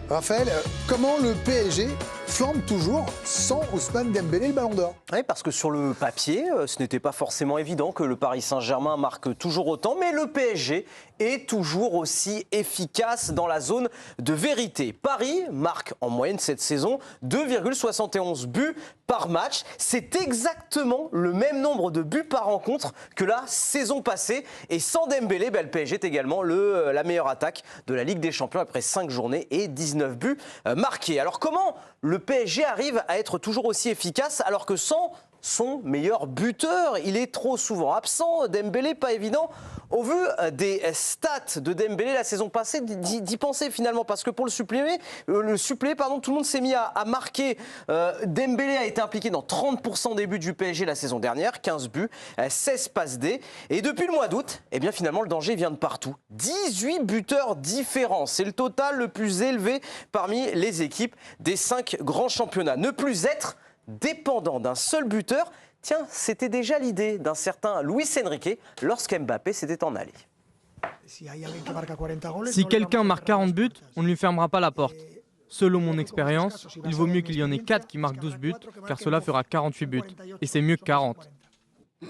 Raphaël, comment le PSG flambe toujours sans Ousmane Dembélé, le Ballon d'Or? Oui, parce que sur le papier, ce n'était pas forcément évident que le Paris Saint-Germain marque toujours autant, mais le PSG est toujours aussi efficace dans la zone de vérité. Paris marque en moyenne cette saison 2,71 buts par match. C'est exactement le même nombre de buts par rencontre que la saison passée. Et sans Dembélé, le PSG est également la meilleure attaque de la Ligue des Champions après 5 journées et 19 buts marqués. Alors comment le PSG arrive à être toujours aussi efficace alors que sans son meilleur buteur, il est trop souvent absent? Dembélé, pas évident. Au vu des stats de Dembélé la saison passée, d'y penser finalement, parce que pour le suppléer, tout le monde s'est mis à marquer. Dembélé a été impliqué dans 30% des buts du PSG la saison dernière, 15 buts, 16 passes D. Et depuis le mois d'août, eh bien finalement le danger vient de partout. 18 buteurs différents, c'est le total le plus élevé parmi les équipes des 5 grands championnats. Ne plus être dépendant d'un seul buteur, tiens, c'était déjà l'idée d'un certain Luis Enrique lorsqu'Mbappé s'était en allé. Si quelqu'un marque 40 buts, on ne lui fermera pas la porte. Selon mon expérience, il vaut mieux qu'il y en ait 4 qui marquent 12 buts, car cela fera 48 buts. Et c'est mieux que 40.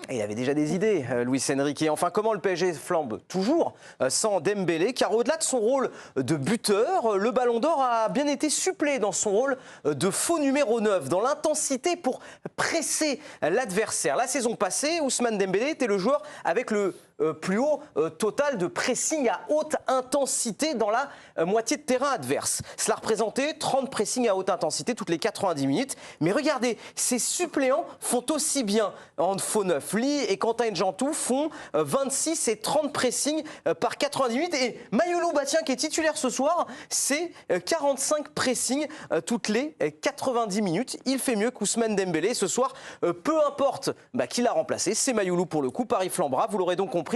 Et il avait déjà des idées, Luis Enrique. Enfin, comment le PSG flambe toujours sans Dembélé? Car au-delà de son rôle de buteur, le Ballon d'Or a bien été suppléé dans son rôle de faux numéro 9, dans l'intensité pour presser l'adversaire. La saison passée, Ousmane Dembélé était le joueur avec le plus haut total de pressing à haute intensité dans la moitié de terrain adverse. Cela représentait 30 pressings à haute intensité toutes les 90 minutes. Mais regardez, ces suppléants font aussi bien en faux neuf. Lee et Quentin N'Djantou font 26 et 30 pressings par 90 minutes. Et Mayolo Batien, qui est titulaire ce soir, c'est 45 pressings toutes les 90 minutes. Il fait mieux qu'Ousmane Dembélé ce soir. Peu importe qui l'a remplacé, c'est Mayolo pour le coup. Paris flambera, vous l'aurez donc compris.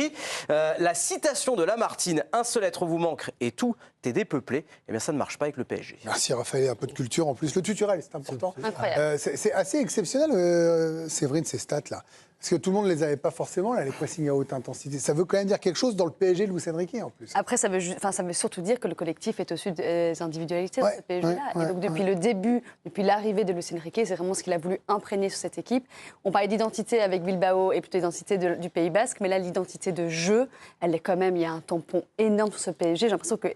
La citation de Lamartine, un seul être vous manque et tout est dépeuplé, eh bien ça ne marche pas avec le PSG. Merci Raphaël, un peu de culture en plus. Le tutoriel, c'est important. Incroyable. C'est assez exceptionnel, Séverine, ces stats-là. Parce que tout le monde ne les avait pas forcément, là, les pressings à haute intensité. Ça veut quand même dire quelque chose dans le PSG de Luis Enrique, en plus. Après, ça veut surtout dire que le collectif est au-dessus des individualités de ce PSG-là. Et donc, depuis le début, depuis l'arrivée de Luis Enrique, c'est vraiment ce qu'il a voulu imprégner sur cette équipe. On parlait d'identité avec Bilbao et plutôt d'identité du Pays Basque, mais là, l'identité de jeu, elle est quand même, il y a un tampon énorme sur ce PSG. J'ai l'impression que,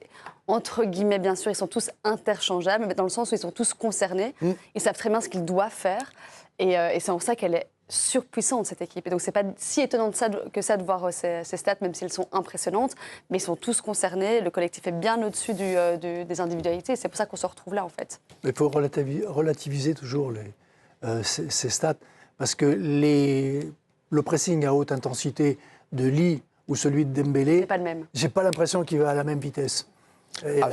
entre guillemets, bien sûr, ils sont tous interchangeables, mais dans le sens où ils sont tous concernés. Ils savent très bien ce qu'ils doivent faire. Et c'est en ça qu'elle est surpuissante, cette équipe. Et donc, c'est pas si étonnant que ça de voir ces stats, même si elles sont impressionnantes, mais ils sont tous concernés. Le collectif est bien au-dessus des individualités. C'est pour ça qu'on se retrouve là, en fait. Il faut relativiser toujours ces stats, parce que le pressing à haute intensité de Lee ou celui de Dembélé, c'est pas le même. J'ai pas l'impression qu'il va à la même vitesse. Il y a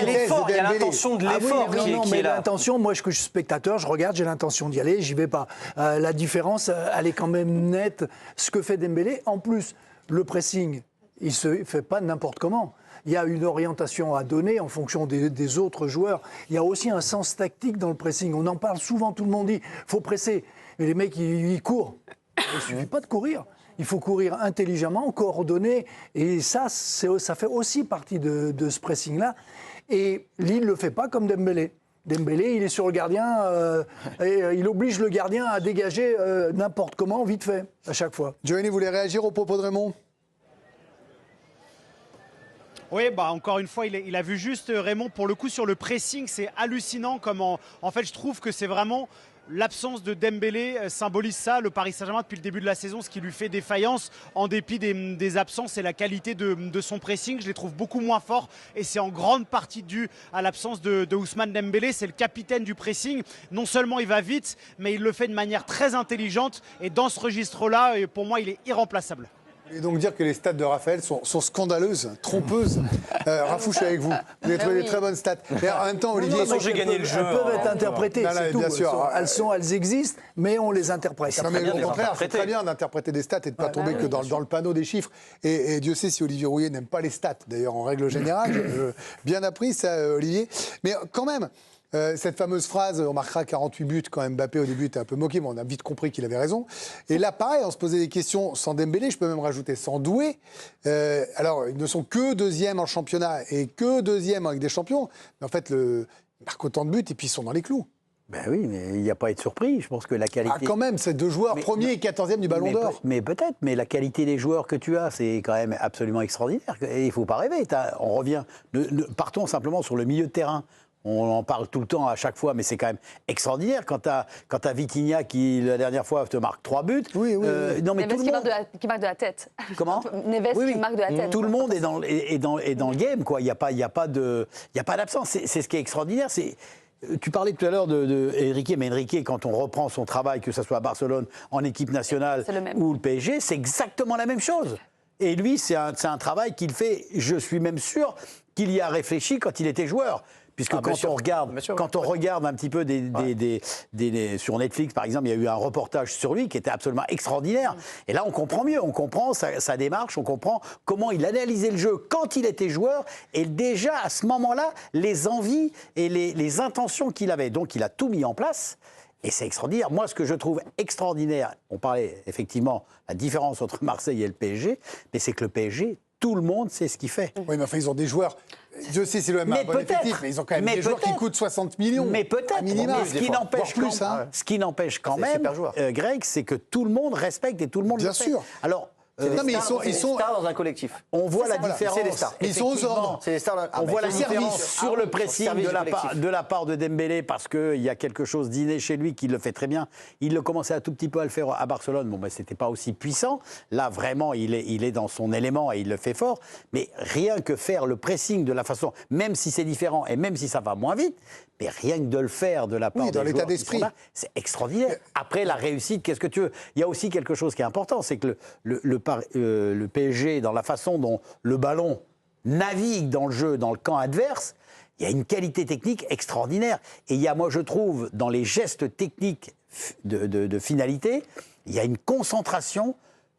l'effort, il y a l'intention de l'effort qui est là. L'intention, moi, que je suis spectateur, je regarde, j'ai l'intention d'y aller, j'y vais pas. La différence, elle est quand même nette. Ce que fait Dembélé, en plus, le pressing, il se fait pas n'importe comment. Il y a une orientation à donner en fonction des autres joueurs. Il y a aussi un sens tactique dans le pressing. On en parle souvent, tout le monde dit, faut presser. Mais les mecs, ils courent. Il ne suffit pas de courir. Il faut courir intelligemment, coordonné, et ça fait aussi partie de ce pressing-là. Et Lille ne le fait pas comme Dembélé. Dembélé, il est sur le gardien, et il oblige le gardien à dégager n'importe comment, vite fait, à chaque fois. Giovanni, vous voulez réagir au propos de Raymond ? Oui, encore une fois, il a vu juste Raymond. Pour le coup, sur le pressing, c'est hallucinant comment, en fait, je trouve que c'est vraiment... L'absence de Dembélé symbolise ça, le Paris Saint-Germain depuis le début de la saison, ce qui lui fait défaillance en dépit des absences et la qualité de son pressing. Je les trouve beaucoup moins forts et c'est en grande partie dû à l'absence de Ousmane Dembélé. C'est le capitaine du pressing. Non seulement il va vite, mais il le fait de manière très intelligente et dans ce registre-là, pour moi, il est irremplaçable. Et donc dire que les stats de Raphaël sont scandaleuses, trompeuses. Rafou, je suis avec vous. Vous avez trouvé des très bonnes stats. Mais en même temps, Olivier, j'ai gagné le jeu. Elles peuvent être interprétées, c'est tout. Bien sûr. Elles existent, mais on les interprète. Non, mais au contraire, c'est très bien d'interpréter des stats et de ne pas tomber que dans le panneau des chiffres. Et Dieu sait si Olivier Rouillet n'aime pas les stats, d'ailleurs, en règle générale. Bien appris ça, Olivier. Mais quand même, Cette fameuse phrase, on marquera 48 buts quand Mbappé au début était un peu moqué, mais on a vite compris qu'il avait raison. Et là, pareil, on se posait des questions sans Dembélé, je peux même rajouter sans Doué. Alors, ils ne sont que deuxième en championnat et que deuxième avec des champions. Mais en fait, ils marquent autant de buts et puis ils sont dans les clous. Ben oui, mais il n'y a pas à être surpris. Je pense que la qualité... Ah, quand même, c'est 2 joueurs, premier et 14e du Ballon d'Or. Mais peut-être, mais la qualité des joueurs que tu as, c'est quand même absolument extraordinaire. Et il ne faut pas rêver. On revient... Partons simplement sur le milieu de terrain. On en parle tout le temps, à chaque fois, mais c'est quand même extraordinaire. Quand tu as Vitinha qui, la dernière fois, te marque 3 buts. Oui. Non, mais Neves tout le monde... qui marque de la tête. Comment Neves qui marque de la tête. Tout le monde est dans le game, quoi. Il n'y a pas d'absence. C'est ce qui est extraordinaire. Tu parlais tout à l'heure de Enrique, mais Enrique, quand on reprend son travail, que ce soit à Barcelone, en équipe nationale ou le PSG, c'est exactement la même chose. Et lui, c'est un travail qu'il fait, je suis même sûr qu'il y a réfléchi quand il était joueur. Puisque quand on regarde un petit peu sur Netflix, par exemple, il y a eu un reportage sur lui qui était absolument extraordinaire. Et là, on comprend mieux, on comprend sa démarche, on comprend comment il analysait le jeu quand il était joueur et déjà, à ce moment-là, les envies et les intentions qu'il avait. Donc, il a tout mis en place. Et c'est extraordinaire. Moi, ce que je trouve extraordinaire, on parlait effectivement la différence entre Marseille et le PSG, mais c'est que le PSG, tout le monde sait ce qu'il fait. Oui, mais enfin, ils ont des joueurs. Je sais, c'est le même bon effectif, mais ils ont quand même des joueurs qui coûtent 60 millions. Mais peut-être. Mais ce qui n'empêche quand même, Greg, c'est que tout le monde respecte et tout le monde le fait. Bien sûr. Alors. Non, mais ils sont stars dans un collectif. On voit la différence. C'est des stars. Ils sont aux ordres. C'est des stars. On voit la différence sur le pressing de la part de Dembélé parce qu'il y a quelque chose d'inné chez lui qui le fait très bien. Il le commençait un tout petit peu à le faire à Barcelone. Bon, ben, c'était pas aussi puissant. Là, vraiment, il est dans son élément et il le fait fort. Mais rien que faire le pressing de la façon, même si c'est différent et même si ça va moins vite, mais rien que de le faire de la part des joueurs qui sont là, c'est extraordinaire. Après, la réussite, qu'est-ce que tu veux ? Il y a aussi quelque chose qui est important, c'est que le PSG, dans la façon dont le ballon navigue dans le jeu, dans le camp adverse, il y a une qualité technique extraordinaire. Et il y a, moi, je trouve, dans les gestes techniques de finalité, il y a une concentration,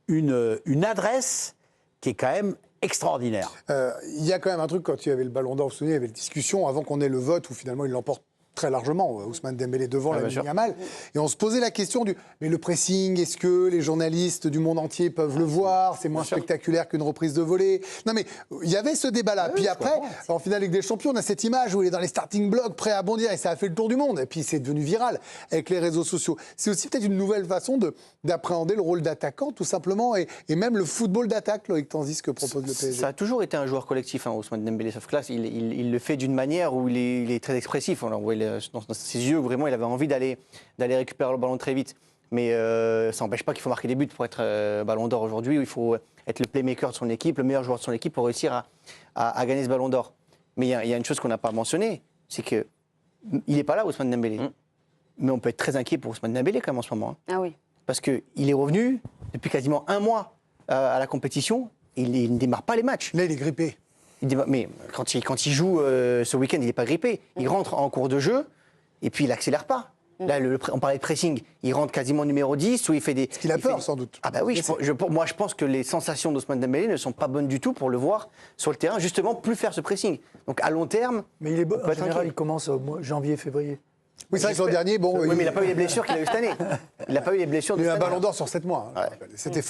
une adresse qui est quand même extraordinaire. Il y a quand même un truc, quand il y avait le Ballon d'Or, vous vous souvenez, il y avait une discussion avant qu'on ait le vote où finalement il l'emporte très largement, Ousmane Dembélé devant Lamine Yamal. Et on se posait la question mais le pressing, est-ce que les journalistes du monde entier peuvent le voir ? C'est moins spectaculaire qu'une reprise de volée. Non mais il y avait ce débat-là. Puis après, en finale Ligue des Champions, on a cette image où il est dans les starting blocks, prêt à bondir, et ça a fait le tour du monde. Et puis c'est devenu viral avec les réseaux sociaux. C'est aussi peut-être une nouvelle façon d'appréhender le rôle d'attaquant, tout simplement, et même le football d'attaque, Loïc Tanzi, ce que propose le PSG. Ça a toujours été un joueur collectif, Ousmane Dembélé, sauf que là, il le fait d'une manière où il est très expressif. On voit dans ses yeux, vraiment, il avait envie d'aller récupérer le ballon très vite. Mais ça n'empêche pas qu'il faut marquer des buts pour être Ballon d'Or aujourd'hui. Il faut être le playmaker de son équipe, le meilleur joueur de son équipe pour réussir à gagner ce Ballon d'Or. Mais il y a une chose qu'on n'a pas mentionnée, c'est qu'il n'est pas là, Ousmane Dembélé. Mais on peut être très inquiet pour Ousmane Dembélé quand même en ce moment. Ah oui. Parce qu'il est revenu depuis quasiment un mois à la compétition. Il ne démarre pas les matchs. Là, il est grippé. Mais quand il joue ce week-end, il n'est pas grippé. Il rentre en cours de jeu et puis il n'accélère pas. Là, on parlait de pressing. Il rentre quasiment numéro 10 où il fait des... Parce qu'il a peur, sans doute. Ah bah oui, moi je pense que les sensations d'Ousmane Dembélé ne sont pas bonnes du tout pour le voir sur le terrain, justement, plus faire ce pressing. Donc à long terme... Mais il est en général, il commence au mois janvier, février. Oui, c'est vrai que l'an dernier, Oui, mais il n'a pas eu les blessures qu'il a eu cette année. Il n'a pas eu les blessures de il a eu cette un année. Ballon d'Or sur 7 mois. C'était